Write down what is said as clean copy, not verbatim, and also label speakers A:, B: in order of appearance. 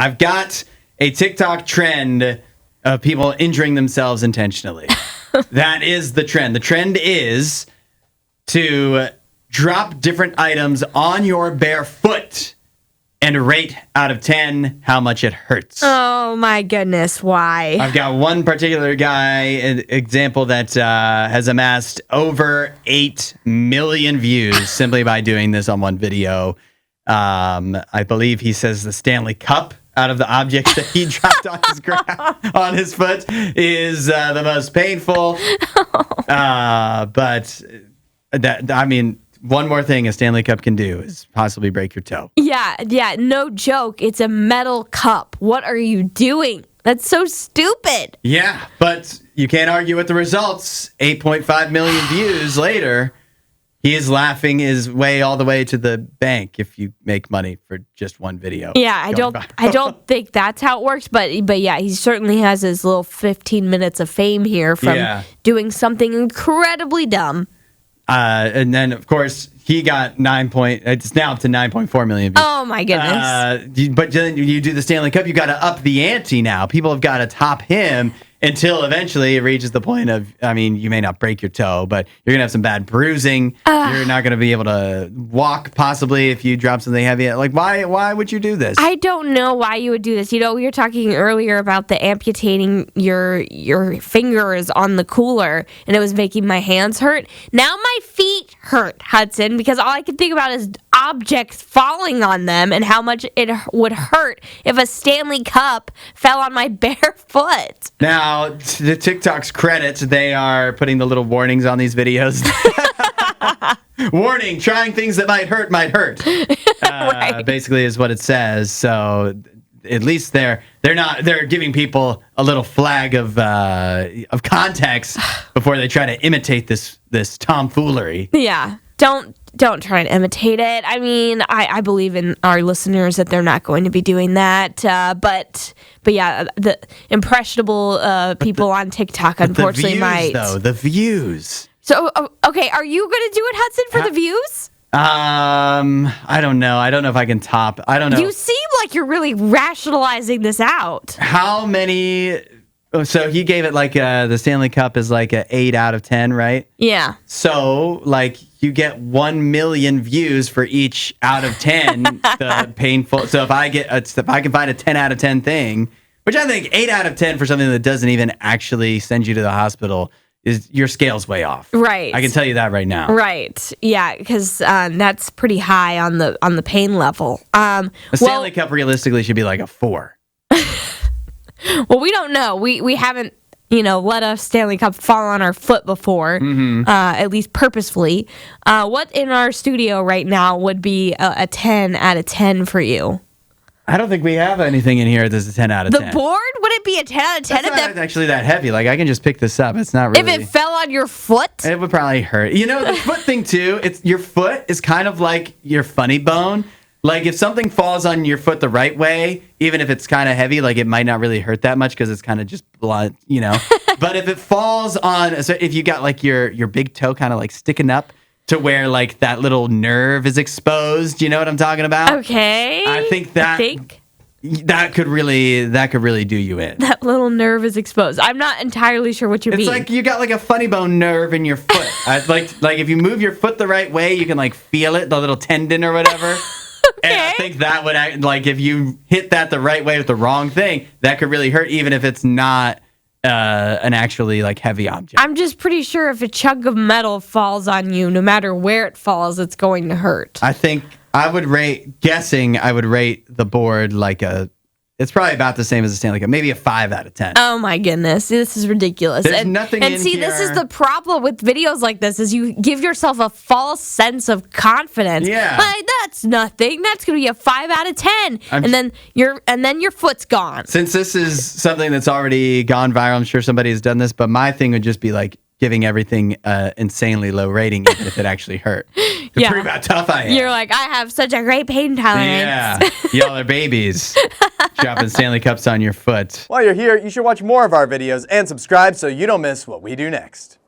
A: I've got a TikTok trend of people injuring themselves intentionally. That is the trend. The trend is to drop different items on your bare foot and rate out of 10 how much it hurts.
B: Oh my goodness, why?
A: I've got one particular guy, an example that has amassed over 8 million views simply by doing this on one video. I believe he says the Stanley Cup out of the objects that he dropped on his foot is the most painful. But one more thing a Stanley Cup can do is possibly break your toe.
B: Yeah, no joke. It's a metal cup. What are you doing? That's so stupid.
A: Yeah, but you can't argue with the results. 8.5 million views later, he is laughing his way all the way to the bank if you make money for just one video.
B: Yeah, I don't think that's how it works, but yeah, he certainly has his little 15 minutes of fame here from doing something incredibly dumb.
A: And then, of course, he got it's now up to 9.4 million views.
B: Oh, my goodness.
A: But then you do the Stanley Cup, you got to up the ante now. People have got to top him until eventually it reaches the point of, you may not break your toe, but you're going to have some bad bruising. You're not going to be able to walk, possibly, if you drop something heavy. Like, why would you do this?
B: I don't know why you would do this. We were talking earlier about the amputating your fingers on the cooler, and it was making my hands hurt. Now my feet hurt, Hudson, because all I can think about is objects falling on them and how much it would hurt if a Stanley Cup fell on my bare foot.
A: Now, to the TikTok's credit, they are putting the little warnings on these videos. Warning, trying things that might hurt. Right. Basically is what it says. So at least they're giving people a little flag of context before they try to imitate this tomfoolery.
B: Yeah. Don't try and imitate it. I believe in our listeners that they're not going to be doing that. But yeah, the impressionable people on TikTok unfortunately might.
A: The views.
B: So okay, are you going to do it, Hudson, for the views?
A: I don't know. I don't know if I can top. I don't know.
B: You seem like you're really rationalizing this out.
A: How many? So he gave it the Stanley Cup is like an 8 out of 10, right?
B: Yeah.
A: So you get 1 million views for each out of 10. The painful. So if I can find a 10 out of 10 thing, which I think 8 out of 10 for something that doesn't even actually send you to the hospital, is your scale's way off.
B: Right.
A: I can tell you that right now.
B: Right. Yeah, because that's pretty high on the pain level.
A: A Stanley Cup realistically should be like a 4.
B: Well, we don't know. We haven't, let a Stanley Cup fall on our foot before, at least purposefully. What in our studio right now would be a 10 out of 10 for you?
A: I don't think we have anything in here that's a 10 out of 10.
B: The board? Would it be a 10 out of 10?
A: It's not actually that heavy. I can just pick this up. It's not really.
B: If it fell on your foot?
A: It would probably hurt. The foot thing, too, your foot is kind of like your funny bone. If something falls on your foot the right way, even if it's kind of heavy, it might not really hurt that much because it's kind of just blunt, But if it falls on, so if you got your big toe kind of sticking up to where that little nerve is exposed, you know what I'm talking about?
B: Okay.
A: I think that could really do you in.
B: That little nerve is exposed. I'm not entirely sure what you mean.
A: It's you got a funny bone nerve in your foot. If you move your foot the right way, you can feel it, the little tendon or whatever.
B: Okay.
A: And I think that would act if you hit that the right way with the wrong thing, that could really hurt, even if it's not an actually heavy object.
B: I'm just pretty sure if a chunk of metal falls on you, no matter where it falls, it's going to hurt.
A: I think I would rate the board it's probably about the same as a Stanley Cup, maybe a 5 out of 10.
B: Oh my goodness, this is ridiculous.
A: There's nothing in here.
B: This is the problem with videos like this: is you give yourself a false sense of confidence.
A: Yeah,
B: that's nothing. That's gonna be a 5 out of 10, and then your foot's gone.
A: Since this is something that's already gone viral, I'm sure somebody has done this, but my thing would just be giving everything insanely low rating, even if it actually hurt. To prove how tough I am.
B: You're I have such a great pain tolerance.
A: Yeah, y'all are babies. Dropping Stanley Cups on your foot.
C: While you're here, you should watch more of our videos and subscribe so you don't miss what we do next.